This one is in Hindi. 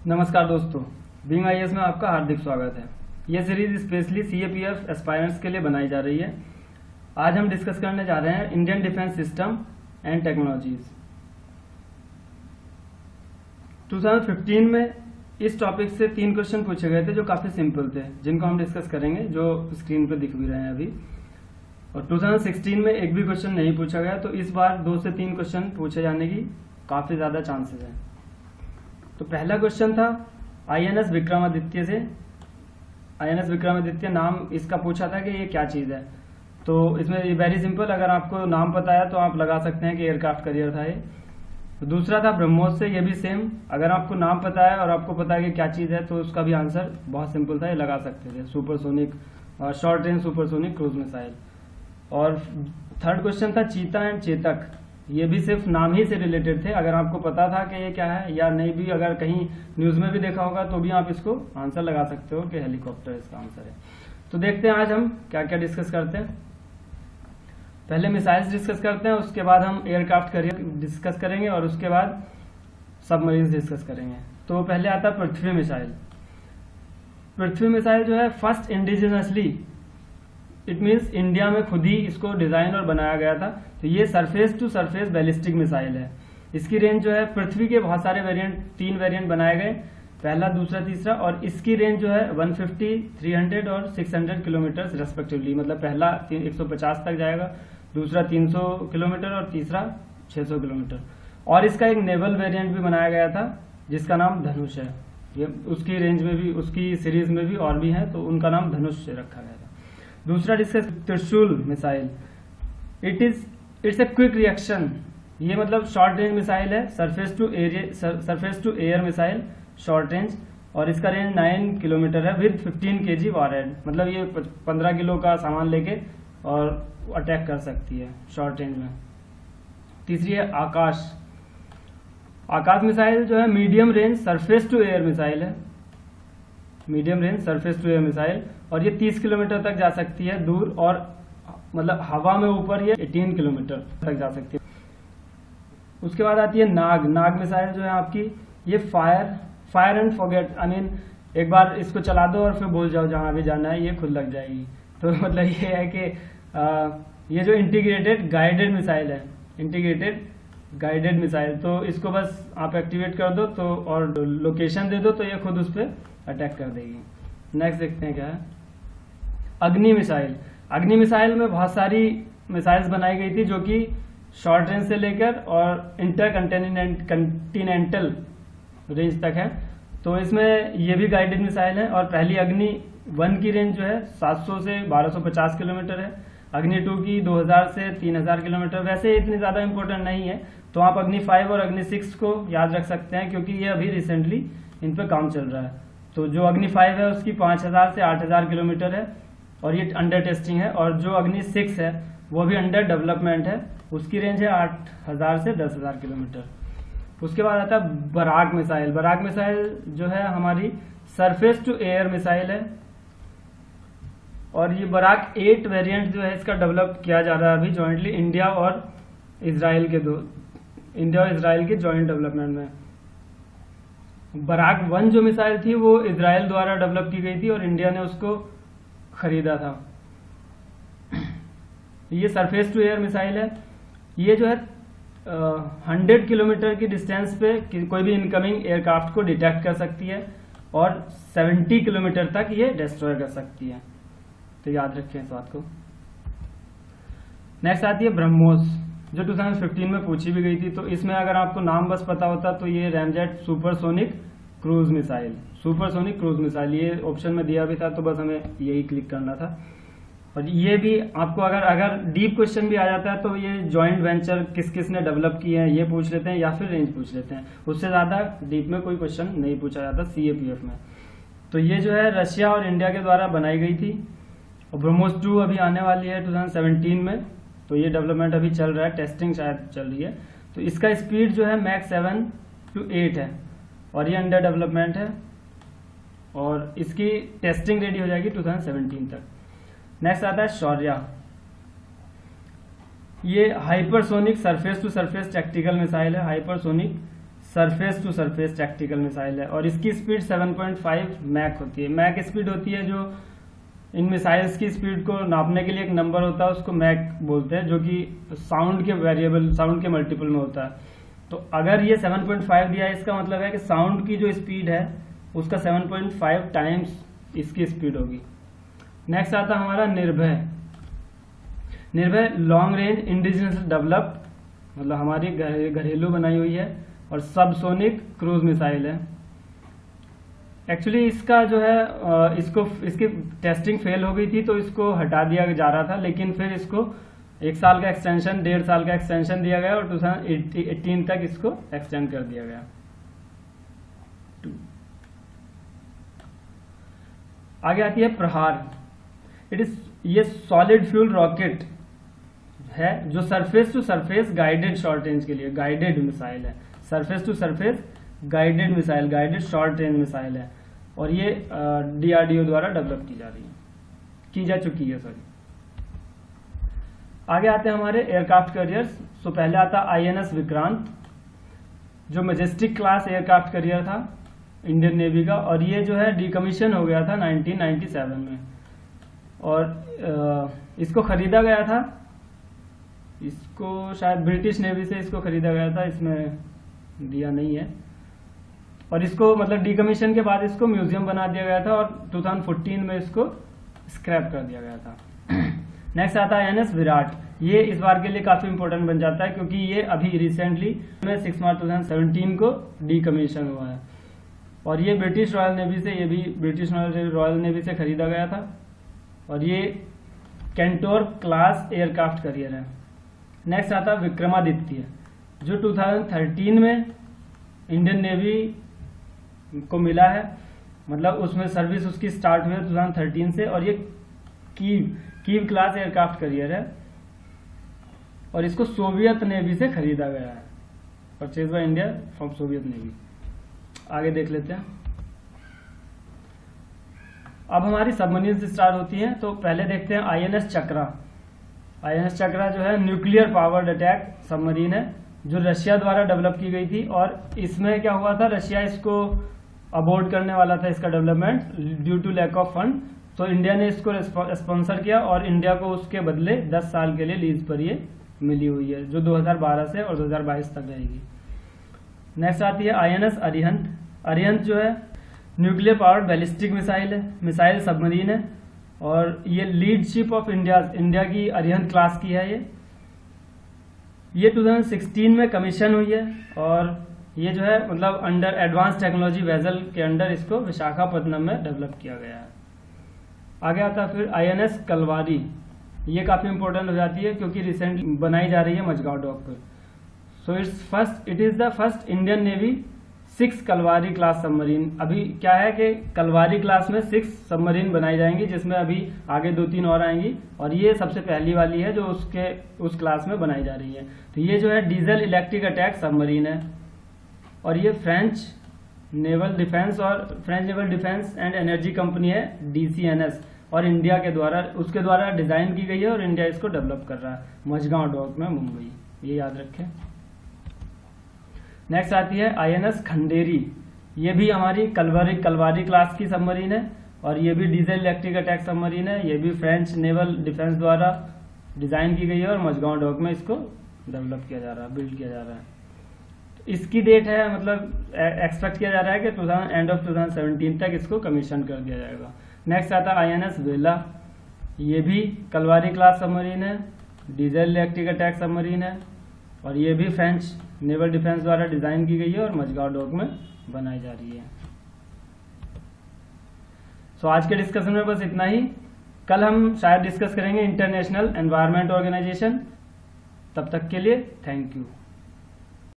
नमस्कार दोस्तों, बीइंग आईएएस में आपका हार्दिक स्वागत है। यह सीरीज स्पेशली सीएपीएफ एस्पायरेंट्स के लिए बनाई जा रही है। आज हम डिस्कस करने जा रहे हैं Indian defence system and technologies. 2015 में इस टॉपिक से 3 क्वेश्चन पूछे गए थे जो काफी सिंपल थे, जिनको हम डिस्कस करेंगे, जो स्क्रीन पर दिख भी रहे हैं अभी। और 2016 में एक भी क्वेश्चन नहीं पूछा गया, तो इस बार 2 से 3 क्वेश्चन पूछे जाने की काफी ज्यादा चांसेस हैं। तो पहला क्वेश्चन था आईएनएस विक्रमादित्य से। आईएनएस विक्रमादित्य नाम इसका पूछा था कि ये क्या चीज है। तो इसमें वेरी सिंपल, अगर आपको नाम पता है तो आप लगा सकते हैं कि एयरक्राफ्ट कैरियर था ये। तो दूसरा था ब्रह्मोस से, ये भी सेम, अगर आपको नाम पता है और आपको पता है कि क्या चीज है तो उसका भी आंसर बहुत सिंपल था, ये लगा सकते थे, supersonic short range supersonic cruise missile. और थर्ड क्वेश्चन था चीता एंड चेतक, ये भी सिर्फ नाम ही से रिलेटेड थे। अगर आपको पता था कि ये क्या है या नहीं भी, अगर कहीं न्यूज में भी देखा होगा तो भी आप इसको आंसर लगा सकते हो कि हेलीकॉप्टर इसका आंसर है। तो देखते हैं आज हम क्या क्या डिस्कस करते हैं। पहले मिसाइल्स डिस्कस करते हैं, उसके बाद हम एयरक्राफ्ट कैरियर डिस्कस करेंगे और उसके बाद सबमरीन डिस्कस करेंगे। तो पहले आता है पृथ्वी मिसाइल। पृथ्वी मिसाइल जो है first indigenously, it means India में खुद ही इसको डिजाइन और बनाया गया था। तो ये surface to surface ballistic missile है। इसकी रेंज जो है, पृथ्वी के बहुत सारे वेरिएंट, 3 वेरिएंट बनाए गए, पहला, दूसरा, तीसरा, और इसकी रेंज जो है 150, 300 और 600 किलोमीटर रेस्पेक्टिवली। मतलब पहला 150 तक जाएगा, दूसरा 300 किलोमीटर और तीसरा 600 किलोमीटर। और इसका एक नेवल वेरिएंट भी बनाया गया था जिसका नाम धनुष है। ये उसकी रेंज में भी, उसकी सीरीज में भी और भी है, तो उनका नाम धनुष रखा गया था। दूसरा discuss Trishul missile. It's a quick reaction, ये मतलब शॉर्ट रेंज मिसाइल है, surface to air missile, short range, और इसका रेंज 9 किलोमीटर है विद 15 kg वॉरहेड। मतलब ये 15 किलो का सामान लेके और अटैक कर सकती है शॉर्ट रेंज में। तीसरी है आकाश। आकाश मिसाइल जो है medium range surface to air missile है, medium range surface to air missile, और ये 30 किलोमीटर तक जा सकती है दूर, और मतलब हवा में ऊपर ये 18 किलोमीटर तक जा सकती है। उसके बाद आती है नाग मिसाइल जो है आपकी, ये fire and forget, I mean एक बार इसको चला दो और फिर भूल जाओ जहां भी जाना है, ये खुद लग जाएगी। तो मतलब ये है कि ये जो इंटीग्रेटेड गाइडेड मिसाइल है, इंटीग्रेटेड गाइडेड मिसाइल, तो इसको बस आप एक्टिवेट कर दो तो और लोकेशन दे दो तो ये खुद उस पर अटैक कर देगी। नेक्स्ट देखते हैं क्या है अग्नि मिसाइल। अग्नि मिसाइल में बहुत सारी मिसाइल्स बनाई गई थी जो कि शॉर्ट रेंज से लेकर और इंटर कंटिनेंटल रेंज तक है। तो इसमें ये भी गाइडेड मिसाइल है। और पहली अग्नि 1 की रेंज जो है 700 से 1250 किलोमीटर है, अग्नि 2 की 2000 से 3000 किलोमीटर। वैसे इतनी ज्यादा इंपॉर्टेंट नहीं है, तो आप अग्नि 5 और अग्नि 6 को याद रख सकते हैं क्योंकि ये अभी रिसेंटली इन पे काम चल रहा है। तो जो अग्नि 5 है उसकी 5000 से 8000 किलोमीटर है और ये अंडर टेस्टिंग है, और जो अग्नि 6 है वो भी अंडर डेवलपमेंट है, उसकी रेंज है 8000 से 10000 किलोमीटर। उसके बाद आता है बराक मिसाइल। बराक मिसाइल जो है हमारी सरफेस टू एयर मिसाइल है, और ये बराक 8 वेरिएंट जो है इसका डेवलप किया जा रहा है अभी जॉइंटली इंडिया और इजराइल के जॉइंट डेवलपमेंट में। बराक 1 जो मिसाइल थी वो इजराइल द्वारा डेवलप की गई थी और इंडिया ने उसको खरीदा था। ये सरफेस टू एयर मिसाइल है। ये जो है 100 किलोमीटर की डिस्टेंस पे कोई भी इनकमिंग एयरक्राफ्ट को डिटेक्ट कर सकती है और 70 किलोमीटर तक ये डिस्ट्रॉय कर सकती है। तो याद रखें इस बात को। नेक्स्ट आती है ब्रह्मोस, जो 2015 में पूछी भी गई थी। तो इसमें अगर आपको नाम बस पता होता तो ये ramjet supersonic cruise missile, supersonic cruise missile, ये ऑप्शन में दिया भी था, तो बस हमें यही क्लिक करना था। और ये भी आपको अगर डीप क्वेश्चन भी आ जाता है तो ये जॉइंट वेंचर किस किस ने डेवलप किए हैं ये पूछ लेते हैं या फिर रेंज पूछ लेते हैं, उससे ज्यादा डीप में कोई क्वेश्चन नहीं पूछा जाता सीएपीएफ में। तो ये जो है रशिया और इंडिया के द्वारा बनाई गई थी, और ब्रह्मोस 2 अभी आने वाली है 2017 में। तो ये डेवलपमेंट अभी चल रहा है, टेस्टिंग शायद चल रही है। तो इसका स्पीड जो है मैक 7 to 8 है, और ये अंडर डेवलपमेंट है, और इसकी टेस्टिंग रेडी हो जाएगी 2017 तक। नेक्स्ट आता है शौर्या। ये hypersonic surface to surface tactical missile है, hypersonic surface to surface tactical missile है और इसकी स्पीड 7.5 मैक होती है। मैक स्पीड होती है जो इन मिसाइल्स की स्पीड को नापने के लिए एक नंबर होता है, उसको मैक बोलते हैं, जो कि साउंड के वेरिएबल, साउंड के मल्टीपल में होता है। तो अगर ये 7.5 दिया है, इसका मतलब है कि साउंड की जो स्पीड है उसका 7.5 टाइम्स इसकी स्पीड होगी। नेक्स्ट आता हमारा निर्भय। निर्भय लॉन्ग रेंज इंडिजिनस डेवलप्ड, मतलब हमारी घरेलू बनाई हुई है और सबसोनिक क्रूज मिसाइल है। एक्चुअली इसका जो है इसकी टेस्टिंग फेल हो गई थी तो इसको हटा दिया जा रहा था, लेकिन फिर इसको 1 साल का एक्सटेंशन, 1.5 साल का एक्सटेंशन दिया गया और 2018 तक इसको एक्सटेंड कर दिया गया। आगे आती है प्रहार। ये सॉलिड फ्यूल रॉकेट है जो surface to surface guided short range के लिए गाइडेड मिसाइल है। Surface to surface guided missile, guided short range missile है और ये DRDO द्वारा डेवलप की जा चुकी है। आगे आते हैं हमारे एयरक्राफ्ट कैरियर्स। तो पहले आता INS विक्रांत, जो मैजेस्टिक क्लास एयरक्राफ्ट कैरियर था इंडियन नेवी का, और ये जो है डिकमीशन हो गया था 1997 में और इसको खरीदा गया था, इसको शायद ब्रिटिश नेवी से इसको खरीदा गया था, इसमें दिया नहीं है। और इसको मतलब डिकमीशन के बाद इसको म्यूजियम बना दिया गया था और 2014 में इसको स्क्रैप कर दिया गया था। नेक्स्ट आता है INS विराट। ये इस बार के लिए काफी इंपॉर्टेंट बन जाता है क्योंकि ये अभी रिसेंटली 6 मार्च 2017 को डिकमीशन हुआ है और ये ब्रिटिश रॉयल नेवी से, ये भी ब्रिटिश रॉयल नेवी से खरीदा गया था और ये कैंटोर क्लास एयरक्राफ्ट कैरियर है। नेक्स्ट आता है विक्रमादित्य, जो 2013 में इंडियन नेवी को मिला है, मतलब उसमें सर्विस उसकी स्टार्ट हुई है 2013 से और ये कीव क्लास एयरक्राफ्ट कैरियर है और इसको सोवियत नेवी से खरीदा गया है, purchase by India from Soviet navy. आगे देख लेते हैं। अब हमारी सबमरीन से स्टार्ट होती हैं, तो पहले देखते हैं INS चक्रा। INS चक्रा जो है न्यूक्लियर पावर्ड अटैक सबमरीन है जो रशिया द्वारा डेवलप की गई थी और इसमें क्या हुआ था, रशिया इसको अबॉर्ट करने वाला था इसका development due to lack of fund, तो इंडिया ने इसको स्पॉन्सर किया और इंडिया को उसके बदले 10 साल के लिए लीज पर ये मिली हुई है जो 2012 से और 2022 तक रहेगी। नेक्स्ट आती है INS अरिहंत। अरिहंत जो है न्यूक्लियर पावर्ड बैलिस्टिक मिसाइल है, मिसाइल सबमरीन है और ये लीड शिप ऑफ इंडिया की अरिहंत क्लास की है। ये 2016 में कमीशन हुई है और ये जो है मतलब अंडर एडवांस टेक्नोलॉजी वेजल के अंडर इसको विशाखापट्टनम में डेवलप किया गया है। आगे आता है फिर INS कलवारी। ये काफी इंपॉर्टेंट हो जाती है क्योंकि रिसेंटली बनाई जा रही है मझगांव डॉक पर। So it is the first Indian navy 6 Kalwari class submarine. अभी क्या है कि कलवारी क्लास में 6 सबमरीन बनाई जाएंगी जिसमें अभी आगे 2-3 और आएंगी और ये सबसे पहली वाली है जो उस क्लास में बनाई जा रही है। तो ये जो है डीजल इलेक्ट्रिक अटैक सबमरीन है और ये French naval defence and energy company है DCNS और इंडिया के द्वारा उसके द्वारा डिजाइन की गई है और इंडिया इसको डेवलप कर रहा है मझगांव डॉक में मुंबई, ये याद रखें। नेक्स्ट आती है INS खंडेरी। ये भी हमारी कलवारी क्लास की सबमरीन है और ये भी डीजल इलेक्ट्रिक अटैक सबमरीन है। ये भी फ्रेंच नेवल डिफेंस द्वारा डिजाइन की गई है और मझगांव डॉक में इसको डेवलप किया जा रहा है, बिल्ड किया जा रहा है। तो इसकी डेट है मतलब एक्सपेक्ट किया जा रहा है कि एंड ऑफ 2017 तक इसको कमीशन कर दिया जाएगा। नेक्स्ट आता है INS वेला। ये भी कलवारी क्लास सबमरीन है, डीजल इलेक्ट्रिक अटैक सबमरीन है और ये भी फ्रेंच नेवल डिफेंस द्वारा डिजाइन की गई है और मझगांव डॉक में बनाई जा रही है। सो आज के डिस्कशन में बस इतना ही। कल हम शायद डिस्कस करेंगे इंटरनेशनल एनवायरनमेंट ऑर्गेनाइजेशन। तब तक के लिए थैंक यू।